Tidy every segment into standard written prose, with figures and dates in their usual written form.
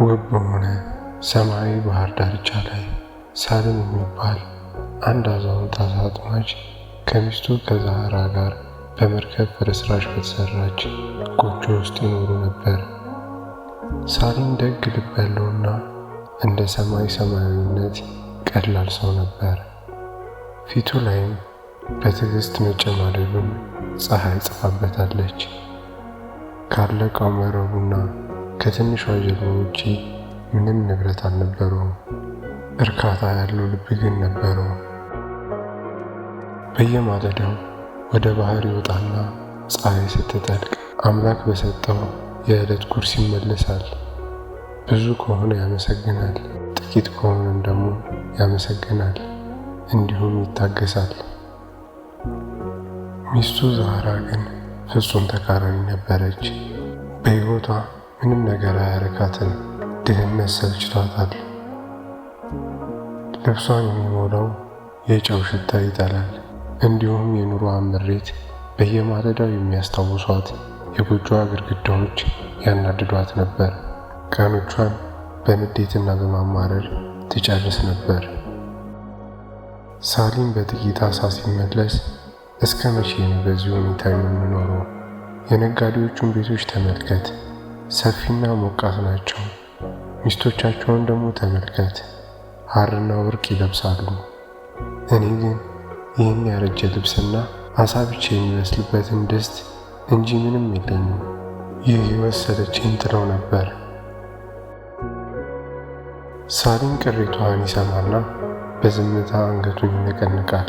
ውብ በሆነ ሰማያዊ ባህር ዳርቻ ላይ ሳሊም የሚባል አንድ አዛውንት አሳ አጥማጅ ከሚስቱ ከዛህራ ጋር በመርከብ ፍርስራሽ በተሰራች ጎጆ ውስጥ ይኖሩ ነበር። ሳሊም ደግ ልብ ያለውና እንደ ሰማይ ሰማያዊነት ቀላል ሰው ነበር። ፊቱ ላይም በትዕግስት መጨማደዱን ፀሐይ ጽፋበታለች። ካለቀው መረቡና ከትንሿ ጀልባ ውጪ ምንም ንብረት አልነበረውም። እርካታ ያለው ልብ ግን ነበረው። በየማለዳው ወደ ባህር ይወጣና ፀሐይ ስትጠልቅ አምላክ በሰጠው የዕለት ጉርስ ይመለሳል። ብዙ ከሆነ ያመሰግናል፣ ጥቂት ከሆነም ደግሞ ያመሰግናል። እንዲሁም ይታገሳል። ሚስቱ ዛህራ ግን ፍጹም ተቃራኒ ነበረች። በሕይወቷ ምንም ነገር አያረካትም። ድህነት ሰልችቷታል። ልብሷን የሚሞላው የጨው ሽታ ይጠላል። እንዲሁም የኑሮዋን ምሬት በየማለዳው የሚያስታውሷት የጎጆዋ ግድግዳዎች ያናድዷት ነበር። ቀኖቿን በንዴትና በማማረር ትጨርስ ነበር። ሳሊም በጥቂት አሳ ሲመለስ እስከ መቼ ነው በዚህ ሁኔታ የምንኖረው? የነጋዴዎቹን ቤቶች ተመልከት፣ ሰፊና ሞቃት ናቸው። ሚስቶቻቸውን ደግሞ ተመልከት፣ ሐርና ወርቅ ይለብሳሉ። እኔ ግን ይህን ያረጀ ልብስና አሳ ብቻ የሚመስልበትን ድስት እንጂ ምንም የለኝም። ይህ ሕይወት ሰለቸኝ ትለው ነበር። ሳሊም ቅሬታዋን ይሰማና በዝምታ አንገቱን ይነቀንቃል።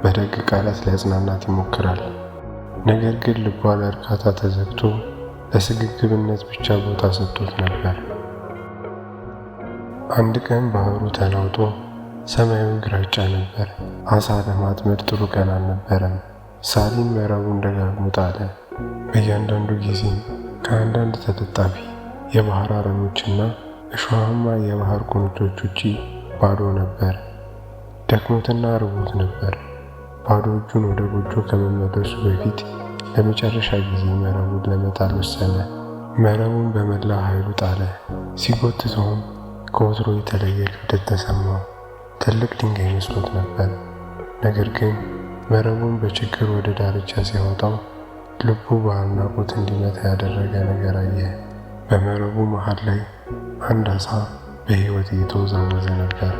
በደግ ቃላት ሊያጽናናት ይሞክራል። ነገር ግን ልቧ ለእርካታ ተዘግቶ ለስግብግብነት ብቻ ቦታ ሰጥቶት ነበር። አንድ ቀን ባህሩ ተናውጦ ሰማያዊ ግራጫ ነበር። አሳ ለማጥመድ ጥሩ ቀን አልነበረም። ሳሊም መረቡን ደጋግሞ ጣለ። በእያንዳንዱ ጊዜም ከአንዳንድ ተለጣፊ የባህር አረሞችና እሾሃማ የባህር ቁንጮች ውጪ ባዶ ነበር። ደክሞትና ርቦት ነበር። ባዶ እጁን ወደ ጎጆ ከመመለሱ በፊት ለመጨረሻ ጊዜ መረቡን ለመጣል ወሰነ። መረቡን በመላ ኃይሉ ጣለ። ሲጎትተውም ከወትሮ የተለየ ክብደት ተሰማው። ትልቅ ድንጋይ መስሎት ነበር። ነገር ግን መረቡን በችግር ወደ ዳርቻ ሲያወጣው ልቡ በአድናቆት እንዲመታ ያደረገ ነገር አየ። በመረቡ መሃል ላይ አንድ አሳ በሕይወት እየተወዛወዘ ነበር።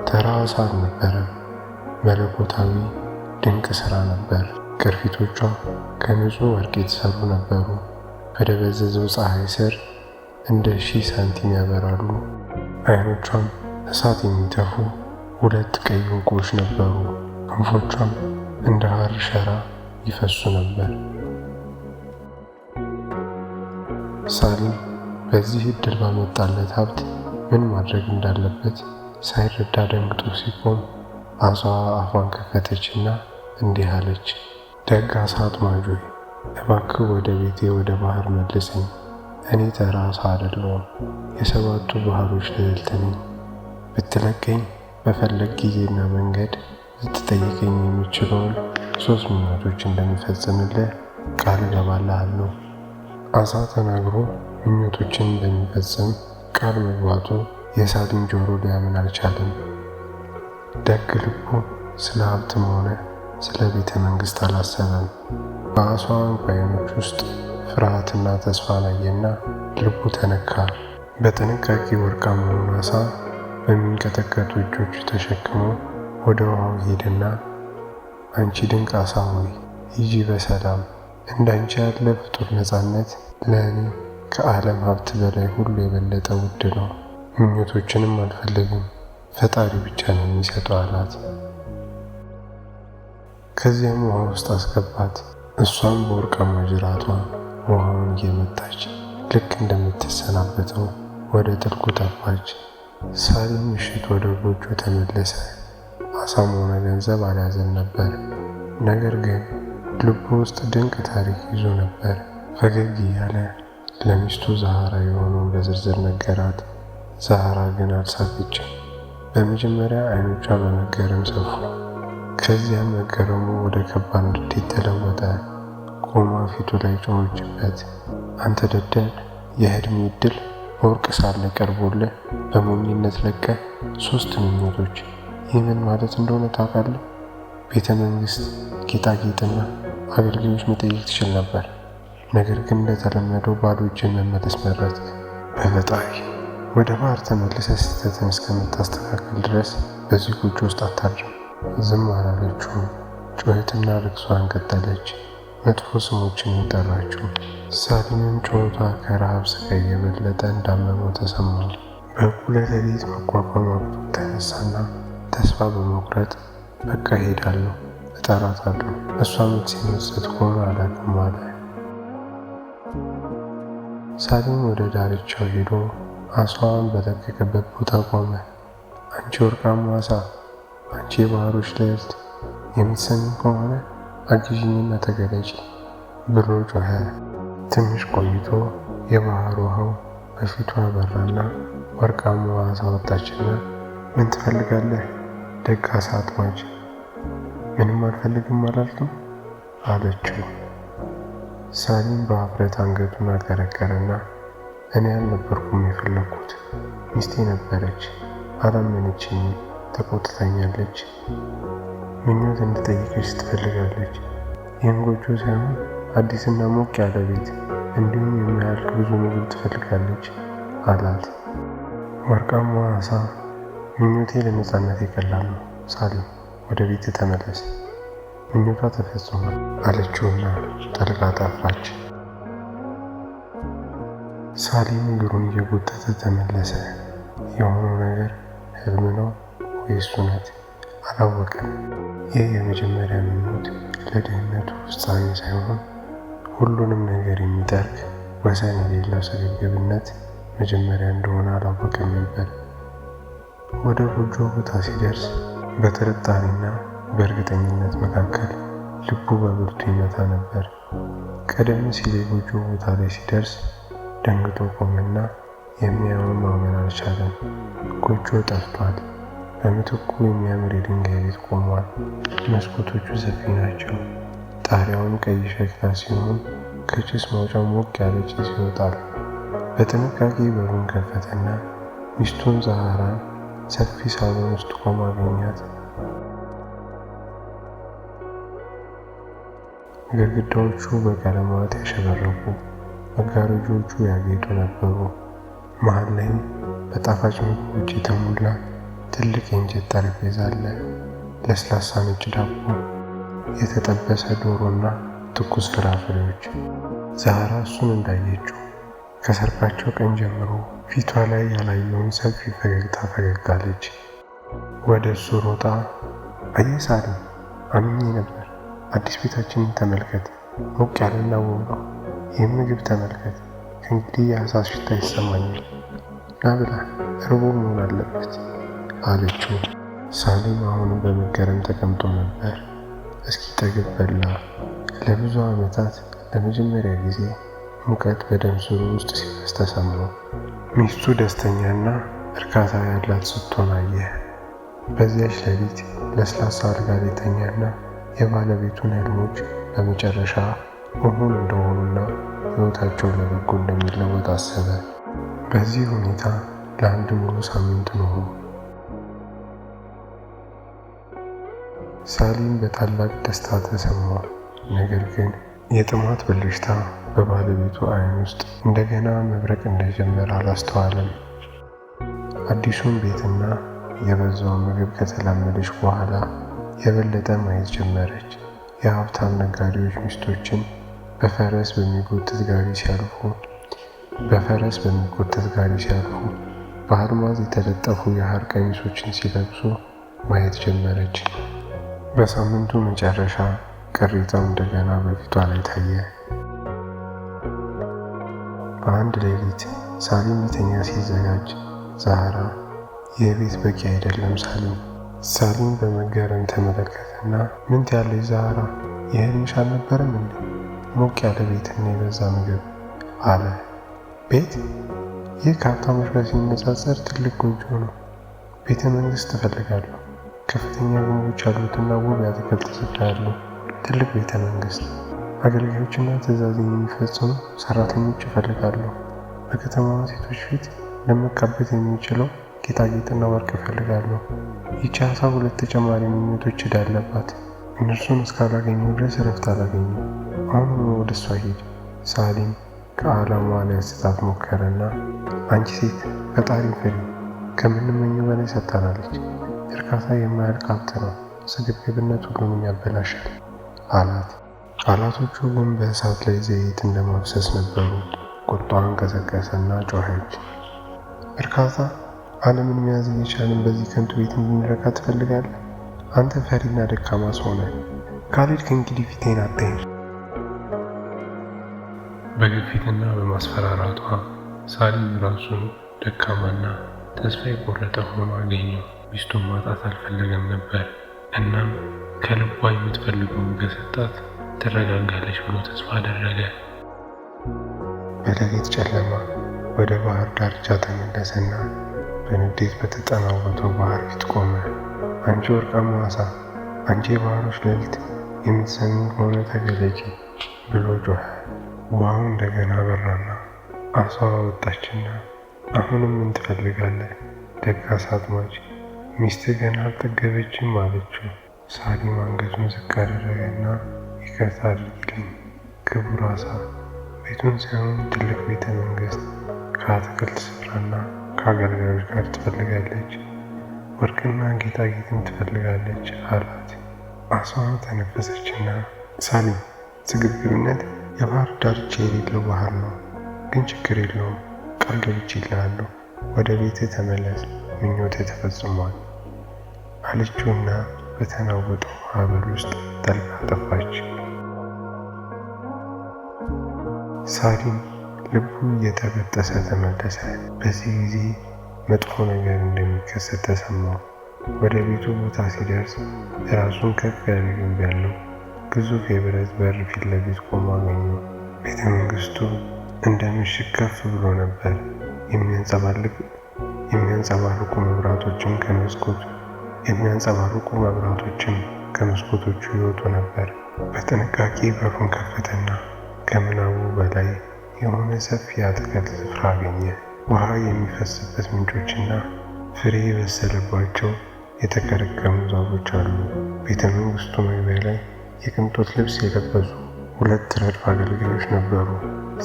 ተራ አሳ አልነበረም። መለኮታዊ ድንቅ ሥራ ነበር። ቅርፊቶቿ ከንጹህ ወርቅ የተሰሩ ነበሩ። በደበዘዘው ፀሐይ ስር እንደ 1000 ሳንቲም ያበራሉ። ዓይኖቿም እሳት የሚተፉ 2 ቀይ ዕንቁዎች ነበሩ። ክንፎቿም እንደ ሐር ሸራ ይፈሱ ነበር። ሳሊም በዚህ ዕድል ባመጣለት ሀብት ምን ማድረግ እንዳለበት ሳይረዳ ደንግጦ ሲቆም አሳዋ አፏን ከፈተችና እንዲህ አለች። ደግ አሳ አጥማጅ ሆይ፣ እባክህ ወደ ቤቴ ወደ ባህር መልሰኝ። እኔ ተራ አሳ አይደለሁም፣ የሰባቱ ባህሮች ልዕልት ነኝ። ብትለቀኝ በፈለግ ጊዜና መንገድ ልትጠይቀኝ የሚችለውን 3 ምኞቶች እንደሚፈጽምልህ ቃል እገባልሃለሁ። አሳ ተናግሮ ምኞቶችን እንደሚፈጽም ቃል መግባቱ የሳሊም ጆሮ ሊያምን አልቻለም። ደግ ልቡ ስለ ሀብትም ሆነ ስለ ቤተ መንግሥት አላሰበም። በአሳዋ ዓይኖች ውስጥ ፍርሃትና ተስፋን አየና ልቡ ተነካ። በጥንቃቄ ወርቃማውን አሳ በሚንቀጠቀጡ እጆቹ ተሸክሞ ወደ ውሃው ሄደና አንቺ ድንቅ አሳ ሆይ ሂጂ በሰላም። እንዳንቺ ያለ ፍጡር ነፃነት ለእኔ ከዓለም ሀብት በላይ ሁሉ የበለጠ ውድ ነው። ምኞቶችንም አልፈልግም፣ ፈጣሪ ብቻ ነው የሚሰጠው አላት። ከዚያም ውሃ ውስጥ አስገባት። እሷም በወርቃማ ጅራቷ ውሃውን እየመታች ልክ እንደምትሰናበተው ወደ ጥልቁ ጠፋች። ሳሊም ምሽት ወደ ጎጆ ተመለሰ። አሳም ሆነ ገንዘብ አልያዘም ነበር። ነገር ግን ልቡ ውስጥ ድንቅ ታሪክ ይዞ ነበር። ፈገግ እያለ ለሚስቱ ዛህራ የሆነውን በዝርዝር ነገራት። ዛህራ ግን አልሳቀችም። በመጀመሪያ ዓይኖቿ በመገረም ሰፉ። ከዚያም መገረሙ ወደ ከባድ ንዴት ተለወጠ። ቆማ ፊቱ ላይ ጮኸችበት። አንተ ደደብ፣ የህልሜ ዕድል በወርቅ ሳለ ቀርቦልህ በሞኝነት ለቀ 3 ምኞቶች። ይህ ምን ማለት እንደሆነ ታውቃለህ? ቤተ መንግስት፣ ጌጣጌጥና አገልጋዮች መጠየቅ ትችል ነበር። ነገር ግን እንደተለመደው ባዶ እጅን መመለስ መረጥክ። በፈጣሪ ወደ ባህር ተመልሰህ ስህተትን እስከምታስተካከል ድረስ በዚህ ጎጆ ውስጥ አታድርም። ዝም አላለችውም። ጩኸትና ልቅሷን ቀጠለች። መጥፎ ስሞችን ጠራችው። ሳሊምም ጩኸቷ ከረሃብ ስቃይ የበለጠ እንዳመመው ተሰማው። በእኩለ ሌሊት መቋቋም አቅቶት ተነሳና ተስፋ በመቁረጥ በቃ ሄዳለሁ፣ እጠራታለሁ፣ እሷ መልስ የመስጠት ከሆነ አላውቅም አለ። ሳሊም ወደ ዳርቻው ሄዶ አሳዋን በለቀቀበት ቦታ ቆመ። አንቺ ወርቃማ አሳ፣ አንቺ የባህሮች ልዕልት፣ የምትሰሚ ከሆነ አግዢኝና ተገለጪ ብሎ ጮኸ። ትንሽ ቆይቶ የባህር ውሃው በፊቷ በራና ወርቃማዋ አሳ ወጣችና ምን ትፈልጋለህ ደግ አሳ አጥማጅ? ምንም አልፈልግም አላልክም አለችው። ሳሊም በአፍረት አንገቱን አቀረቀረና እኔ አልነበርኩም የፈለግኩት፣ ሚስቴ ነበረች፣ አላመነችኝም፣ ተቆጥታኛለች። ምኞት እንድጠይቅሽ ትፈልጋለች። ይህን ጎጆ ሳይሆን አዲስና ሞቅ ያለ ቤት እንዲሁም የሚያልቅ ብዙ ምግብ ትፈልጋለች አላት። ወርቃማዋ አሳ ምኞቴ ለነጻነት ቀላል ነው ሳሊም፣ ወደ ቤት ተመለስ፣ ምኞቷ ተፈጽሟል አለችውና ጠልቃ ጠፋች። ሳሊም እግሩን እየጎተተ ተመለሰ። የሆነው ነገር ህልም ነው ወይስ እውነት አላወቀም። ይህ የመጀመሪያ ምኞት ለድህነቱ ፍጻሜ ሳይሆን ሁሉንም ነገር የሚጠርግ ወሰን የሌለው ስግብግብነት መጀመሪያ እንደሆነ አላወቀም ነበር። ወደ ጎጆ ቦታ ሲደርስ በጥርጣሬና በእርግጠኝነት መካከል ልቡ በብርቱ ይመታ ነበር። ቀደም ሲል የጎጆ ቦታ ላይ ሲደርስ ደንግጦ ቆመና የሚያየውን ማመን አልቻለም። ጎጆ ጠፍቷል። በምትኩ የሚያምር የድንጋይ ቤት ቆሟል። መስኮቶቹ ሰፊ ናቸው። ጣሪያውም ቀይ ሸክላ ሲሆን ከጭስ ማውጫው ሞቅ ያለ ጭስ ይወጣል። በጥንቃቄ በሩን ከፈተና ሚስቱን ዛህራን ሰፊ ሳሎን ውስጥ ቆማ አገኛት። ግድግዳዎቹ በቀለማት ያሸበረቁ፣ መጋረጆቹ ያጌጡ ነበሩ። መሃል ላይም በጣፋጭ ምግቦች የተሞላ ትልቅ የእንጨት ጠረጴዛ አለ። ለስላሳ ነጭ ዳቦ፣ የተጠበሰ ዶሮና ትኩስ ፍራፍሬዎች። ዛህራ እሱን እንዳየችው ከሰርጋቸው ቀን ጀምሮ ፊቷ ላይ ያላየውን ሰፊ ፈገግታ ፈገጋለች። ወደ እሱ ሮጣ አየህ ሳሊም፣ አምኜ ነበር። አዲስ ቤታችንን ተመልከት፣ ሞቅ ያለና ውብ ነው። ይህም ምግብ ተመልከት፣ ከእንግዲህ የአሳ ሽታ ይሰማኛል። ና ብላ፣ እርቦ መሆን አለበት አለችው። ሳሊም አሁንም በመገረም ተቀምጦ ነበር። እስኪ ጠግብ በላ። ለብዙ ዓመታት ለመጀመሪያ ጊዜ ሙቀት በደም ስሩ ውስጥ ሲፈስ ተሰማው። ሚስቱ ደስተኛና እርካታ ያላት ስትሆን አየ። በዚያች ሌሊት ለስላሳ አልጋ ላይ ተኛና የባለቤቱን ህልሞች በመጨረሻ እውን እንደሆኑና ሕይወታቸው ለበጎ እንደሚለወጥ አሰበ። በዚህ ሁኔታ ለአንድ ሙሉ ሳምንት ኖሩ። ሳሊም በታላቅ ደስታ ተሰማው። ነገር ግን የጥማት ብልሽታ በባለቤቱ ዓይን ውስጥ እንደገና መብረቅ እንደጀመረ አላስተዋለም። አዲሱን ቤትና የበዛውን ምግብ ከተላመደች በኋላ የበለጠ ማየት ጀመረች። የሀብታም ነጋዴዎች ሚስቶችን በፈረስ በሚጎተት ጋሪ ሲያልፉ በአልማዝ የተለጠፉ የሐር ቀሚሶችን ሲለብሱ ማየት ጀመረች። በሳምንቱ መጨረሻ ቅሬታው እንደገና በፊቷ ላይ ታየ። በአንድ ሌሊት ሳሊም ሊተኛ ሲዘጋጅ ዛህራ ይህ ቤት በቂ አይደለም ሳሊም በመገረም ተመለከተና ምን ትያለሽ ዛህራ፣ ይህንሽ አልነበረም እንዴ? ሞቅ ያለ ቤትና የበዛ ምግብ አለ። ቤት? ይህ ከሀብታሞች ጋር ሲነጻጸር ትልቅ ጎጆ ነው። ቤተ መንግስት እፈልጋለሁ። ከፍተኛ ግንቦች ያሉትና ውብ የአትክልት ስፍራ ያለው ትልቅ ቤተ መንግስት። አገልጋዮችና ትዕዛዝን የሚፈጽሙ ሰራተኞች እፈልጋለሁ በከተማዋ ሴቶች ፊት ለመካበት የሚችለው ጌጣጌጥና ወርቅ እፈልጋለሁ። ይቺ አሳ 2 ተጨማሪ ምኞቶች ዕዳ አለባት። እነርሱን እስካላገኘሁ ድረስ እረፍት አላገኘም። አሁን ወደ እሷ ሂድ። ሳሊም ከዓላማዋ ሊያስታት ሞከረና አንቺ ሴት ፈጣሪን ፍሪ፣ ከምንመኘው በላይ ሰጥታናለች። እርካታ የማያልቅ ሀብት ነው። ስግብግብነት ሁሉንም ያበላሻል አላት። ቃላቶቹ ግን በእሳት ላይ ዘይት እንደማፍሰስ ነበሩ። ቁጣዋን ቀሰቀሰና ጮኸች። እርካታ? ዓለምን መያዝ እየቻልን በዚህ ከንቱ ቤት እንድንረካ ትፈልጋለህ? አንተ ፈሪና ደካማ ሰው ነህ። ካልሄድክ እንግዲህ ፊቴን አታይም። በግፊትና በማስፈራራቷ ሳሊም ራሱን ደካማና ተስፋ የቆረጠ ሆኖ አገኘው። ሚስቱን ማጣት አልፈለገም ነበር። እናም ከልቧ የምትፈልገውን ከሰጣት ትረጋጋለች ብሎ ተስፋ አደረገ። በሌሊት ጨለማ ወደ ባህር ዳርቻ ተመለሰና በንዴት በተጠናወተው ባህር ፊት ቆመ። አንቺ ወርቃማ ዓሣ፣ አንቺ የባህሮች ሌሊት፣ የምትሰሚ ከሆነ ተገለጪ ብሎ ጮኸ። ውሃው እንደገና በራና ዓሣዋ ወጣችና አሁንም ምን ትፈልጋለህ ደግ ዓሣ አጥማጅ? ሚስትህ ገና አልጠገበችም አለችው። ሳሊም አንገቱን ዝቅ አደረገና ይቅርታ አድርጊልኝ ክቡር ዓሣ፣ ቤቱን ሳይሆን ትልቅ ቤተ መንግሥት ከአትክልት ስፍራና ከአገልጋዮች ጋር ትፈልጋለች። ወርቅና ጌጣጌጥም ትፈልጋለች አላት። ዓሣዋ ተነፈሰችና ሳሊም፣ ስግብግብነት የባህር ዳርቻ የሌለው ባህር ነው። ግን ችግር የለውም፣ ቃል ገብቼልሃለሁ። ወደ ቤትህ ተመለስ፣ ምኞትህ ተፈጽሟል አለችውና በተናወጠው ማዕበል ውስጥ ጠልቃ ጠፋች። ሳሊም ልቡ እየተበጠሰ ተመለሰ። በዚህ ጊዜ መጥፎ ነገር እንደሚከሰት ተሰማው። ወደ ቤቱ ቦታ ሲደርስ ራሱን ከፍ ያለ ግንብ ያለው ግዙፍ የብረት በር ፊት ለፊት ቆሞ አገኘው። ቤተ መንግስቱ እንደ ምሽግ ከፍ ብሎ ነበር። የሚያንጸባርቁ መብራቶችም ከመስኮቶቹ ይወጡ ነበር። በጥንቃቄ በሩን ከፈተና ከምናቡ በላይ የሆነ ሰፊ የአትክልት ስፍራ አገኘ። ውሃ የሚፈስበት ምንጮችና ፍሬ የበሰለባቸው የተከረከሙ ዛፎች አሉ። ቤተ መንግስቱ መግቢያ ላይ የቅንጦት ልብስ የለበሱ 2 ረድፍ አገልጋዮች ነበሩ።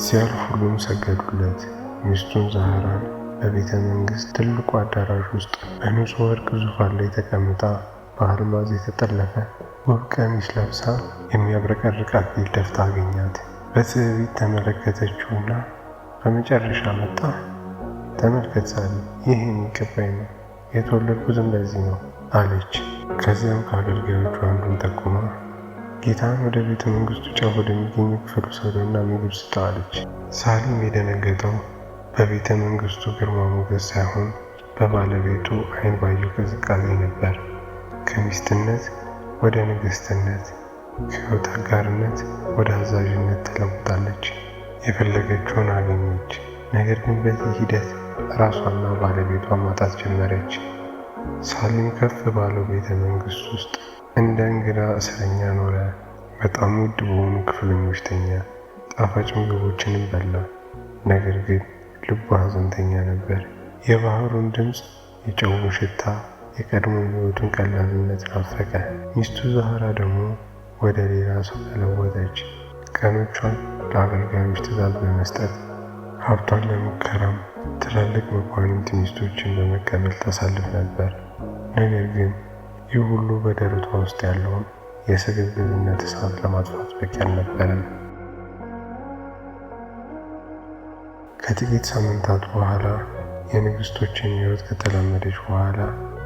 ሲያልፍ ሁሉም ሰገዱለት። ሚስቱን ዛህራን በቤተ መንግስት ትልቁ አዳራሽ ውስጥ በንጹህ ወርቅ ዙፋን ላይ ተቀምጣ በአልማዝ የተጠለፈ ውብ ቀሚስ ለብሳ የሚያብረቀርቅ አክሊል ደፍታ አገኛት። በትዕቢት ተመለከተችውና በመጨረሻ መጣ። ተመልከት ሳሊም፣ ይህ የሚገባኝ ነው፣ የተወለድኩትም ለዚህ ነው አለች። ከዚያም ከአገልጋዮቹ አንዱን ጠቁማ ጌታን ወደ ቤተ መንግስቱ ጫፍ ወደሚገኝ ክፍል ውሰደውና ምግብ ስጠው አለች። ሳሊም የደነገጠው በቤተ መንግስቱ ግርማ ሞገስ ሳይሆን በባለቤቱ ዓይን ባየው ቅዝቃዜ ነበር። ከሚስትነት ወደ ንግስትነት፣ ከሕይወት አጋርነት ወደ አዛዥነት ተለውጣለች። የፈለገችውን አገኘች። ነገር ግን በዚህ ሂደት ራሷና ባለቤቷ ማጣት ጀመረች። ሳሊም ከፍ ባለው ቤተ መንግስት ውስጥ እንደ እንግዳ እስረኛ ኖረ። በጣም ውድ በሆኑ ክፍሎች ተኛ። ጣፋጭ ምግቦችንም በላ። ነገር ግን ልቡ ሐዘንተኛ ነበር። የባህሩን ድምፅ፣ የጨውን ሽታ፣ የቀድሞ ሕይወቱን ቀላልነት ናፈቀ። ሚስቱ ዛህራ ደግሞ ወደ ሌላ ሰው ተለወጠች። ቀኖቿን ለአገልጋዮች ትእዛዝ በመስጠት ሀብቷን ለሙከራም ትላልቅ መኳንንት ሚስቶችን በመቀበል ታሳልፍ ነበር። ነገር ግን ይህ ሁሉ በደረቷ ውስጥ ያለውን የስግብግብነት እሳት ለማጥፋት በቂ አልነበረም። ከጥቂት ሳምንታት በኋላ የንግስቶችን ሕይወት ከተላመደች በኋላ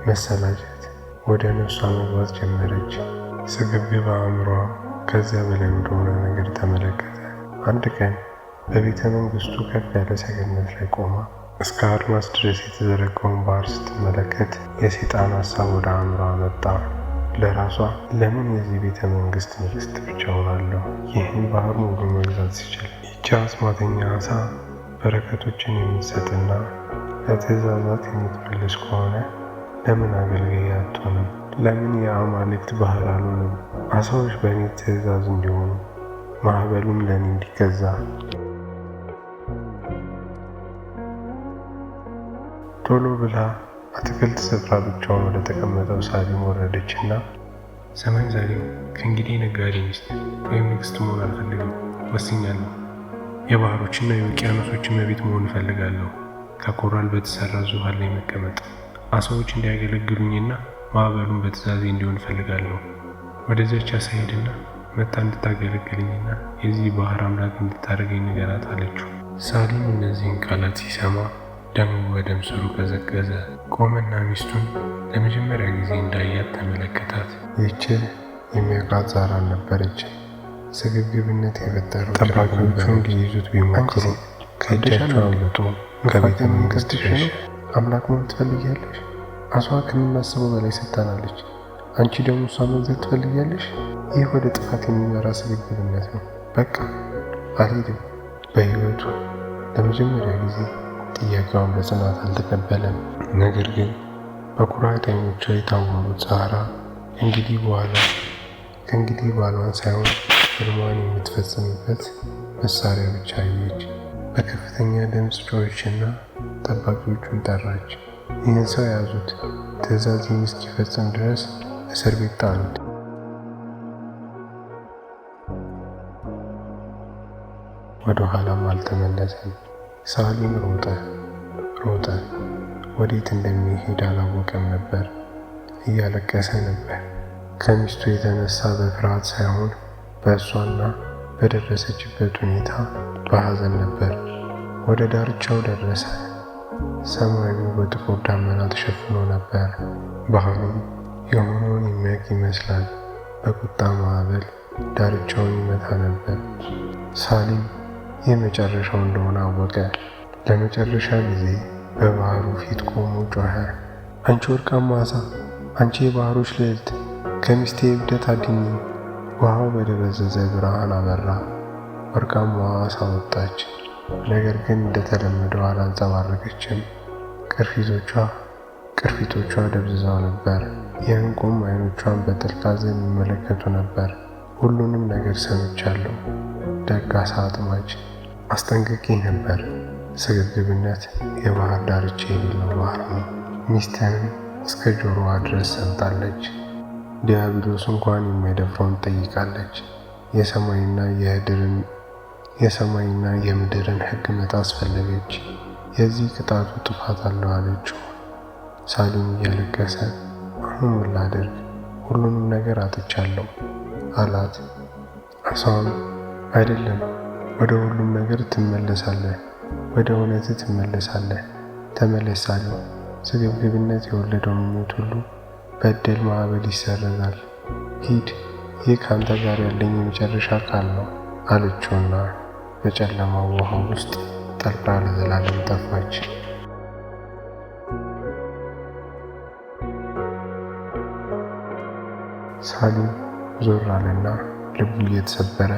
መሰላቸት ወደ ነፍሷ መግባት ጀመረች። ስግብግብ አእምሯ ከዚያ በላይ ወደሆነ ነገር ተመለከተ። አንድ ቀን በቤተ መንግስቱ ከፍ ያለ ሰገነት ላይ ቆማ እስከ አድማስ ድረስ የተዘረጋውን ባህር ስትመለከት የሰይጣን ሐሳብ ወደ አእምሯ መጣ። ለራሷ ለምን የዚህ ቤተ መንግስት ንግስት ብቻ ሆናለሁ? ይህን ባህር ሙሉ መግዛት ሲችል። ይቺ አስማተኛ ዓሣ በረከቶችን የምትሰጥና ለትእዛዛት የምትመልስ ከሆነ ለምን አገልጋይ አትሆንም? ለምን የአማልክት ባህር አልሆንም? ዓሣዎች በእኔ ትእዛዝ እንዲሆኑ፣ ማዕበሉም ለእኔ እንዲገዛ። ቶሎ ብላ አትክልት ስፍራ ብቻውን ወደ ተቀመጠው ሳሊም ወረደችና ሰማይ ሳሊም፣ ከእንግዲህ ነጋዴ ሚስት ወይም ንግስት መሆን አልፈልግም። ወስኛለሁ። የባህሮችና የውቅያኖሶች እመቤት መሆን እፈልጋለሁ። ከኮራል በተሰራ ዙፋን ላይ መቀመጥ፣ አሳዎች እንዲያገለግሉኝና ማዕበሉን በትእዛዜ እንዲሆን እፈልጋለሁ። ወደዚያች አሳ ሄድና መታ እንድታገለግልኝና የዚህ ባህር አምላክ እንድታደርገኝ ንገራት አለችው። ሳሊም እነዚህን ቃላት ሲሰማ ደሙ በደም ስሩ ቀዘቀዘ። ቆመና ሚስቱን ለመጀመሪያ ጊዜ እንዳያት ተመለከታት። ይህች የሚያውቃት ዛራ አልነበረችም። ስግብግብነት የፈጠረው ጠባቂዎቹን ሊይዙት ቢሞክሩ ከእጃቸው አምልጦ ከቤተ መንግስት ሸሸ። አምላክ መሆን ትፈልጊያለሽ? አሷ ከምናስበው በላይ ሰጥታናለች። አንቺ ደግሞ እሷ መግዛት ትፈልጊያለሽ? ይህ ወደ ጥፋት የሚመራ ስግብግብነት ነው። በቃ አልሄድም። በህይወቱ ለመጀመሪያ ጊዜ ጥያቄዋን በጽናት አልተቀበለም። ነገር ግን በኩራት ዓይኖቿ የታወሩት ዛራ ከእንግዲህ ባሏን ሳይሆን ሕልሟን የምትፈጽምበት መሳሪያ ብቻ አየች። በከፍተኛ ድምፅ ጮኸችና ጠባቂዎቹን ጠራች። ይህን ሰው ያዙት፣ ትዕዛዜን እስኪፈጽም ድረስ እስር ቤት ጣሉት። ወደ ኋላም አልተመለሰም። ሳሊም ሮጠ። ወዴት እንደሚሄድ አላወቀም ነበር። እያለቀሰ ነበር። ከሚስቱ የተነሳ በፍርሃት ሳይሆን በእሷና በደረሰችበት ሁኔታ በሐዘን ነበር። ወደ ዳርቻው ደረሰ። ሰማዩ በጥቁር ደመና ተሸፍኖ ነበር። ባህሩም የሆነውን የሚያውቅ ይመስላል። በቁጣ ማዕበል ዳርቻውን ይመታ ነበር። ሳሊም የመጨረሻው እንደሆነ አወቀ። ለመጨረሻ ጊዜ በባህሩ ፊት ቆሞ ጮኸ። አንቺ ወርቃማ ዓሣ፣ አንቺ የባህሮች ልዕልት፣ ከሚስቴ እብደት አድኚኝ። ውሃው በደበዘዘ ብርሃን አበራ። ወርቃማዋ ዓሣ ወጣች። ነገር ግን እንደተለመደው አላንጸባረቀችም። ቅርፊቶቿ ደብዝዘው ነበር። የዕንቁም ዓይኖቿን በጥልቅ ሐዘን ይመለከቱ ነበር። ሁሉንም ነገር ሰምቻለሁ። ደግ ዓሣ አጥማጅ፣ አስጠንቅቄ ነበር። ስግብግብነት የባህር ዳርቻ የሌለው ባህር ነው። ሚስትህን እስከ ጆሮዋ ድረስ ሰምጣለች። ዲያብሎስ እንኳን የማይደፍረውን ጠይቃለች። የሰማይና የምድርን ሕግ መጣስ ፈለገች። የዚህ ቅጣቱ ጥፋት አለው አለችው። ሳሊም እያለቀሰ አሁን ምን ላድርግ? ሁሉንም ነገር አጥቻለሁ አላት። ዓሣውም አይደለም፣ ወደ ሁሉም ነገር ትመለሳለህ፣ ወደ እውነት ትመለሳለህ። ተመለስ ሳሊም። ስግብግብነት የወለደው ምኞት ሁሉ በዕድል ማዕበል ይሰረዛል። ሂድ፣ ይህ ከአንተ ጋር ያለኝ የመጨረሻ ቃል ነው አለችውና በጨለማው ውሃ ውስጥ ጠልቃ ለዘላለም ጠፋች። ሳሊም ዞር አለና ልቡ እየተሰበረ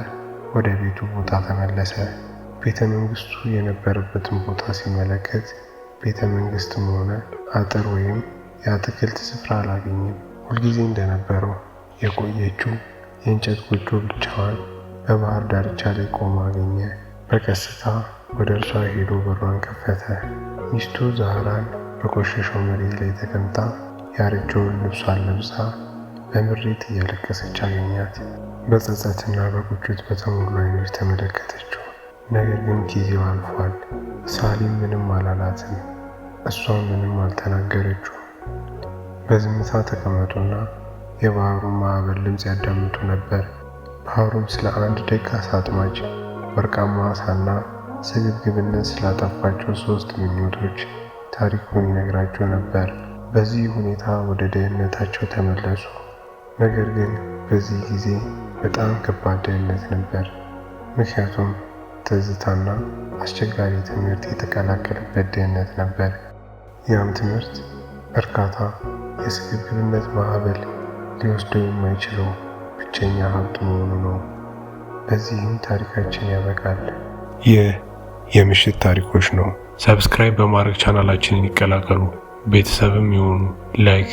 ወደ ቤቱ ቦታ ተመለሰ። ቤተ መንግስቱ የነበረበትን ቦታ ሲመለከት ቤተ መንግስትም ሆነ አጥር ወይም የአትክልት ስፍራ አላገኘም። ሁልጊዜ እንደነበረው የቆየችው የእንጨት ጎጆ ብቻዋን በባህር ዳርቻ ላይ ቆማ አገኘ። በቀስታ ወደ እርሷ ሄዶ በሯን ከፈተ። ሚስቱ ዛራን በቆሸሸው መሬት ላይ ተቀምጣ ያረጀውን ልብሷን ለብሳ በምሬት እያለቀሰች አገኛት። በጸጸትና በቁጭት በተሞሉ ዓይኖች ተመለከተችው። ነገር ግን ጊዜው አልፏል። ሳሊም ምንም አላላትም። እሷም ምንም አልተናገረችው። በዝምታ ተቀመጡና የባህሩን ማዕበል ድምፅ ያዳምጡ ነበር። ባህሩም ስለ አንድ ደግ ዓሣ አጥማጅ፣ ወርቃማ ዓሣና ስግብግብነት ስላጠፋቸው 3 ምኞቶች ታሪኩን ይነግራቸው ነበር። በዚህ ሁኔታ ወደ ድህነታቸው ተመለሱ። ነገር ግን በዚህ ጊዜ በጣም ከባድ ድህነት ነበር። ምክንያቱም ትዝታና አስቸጋሪ ትምህርት የተቀላቀለበት ድህነት ነበር። ያም ትምህርት እርካታ፣ የስግብግብነት ማዕበል ሊወስደው የማይችለው ብቸኛ ሀብት መሆኑ ነው። በዚህም ታሪካችን ያበቃል። ይህ የምሽት ታሪኮች ነው። ሰብስክራይብ በማድረግ ቻናላችንን ይቀላቀሉ። ቤተሰብም ይሁኑ። ላይክ፣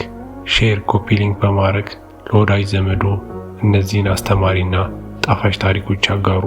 ሼር፣ ኮፒ ሊንክ በማድረግ ለወዳጅ ዘመዶ እነዚህን አስተማሪና ጣፋጭ ታሪኮች ያጋሩ።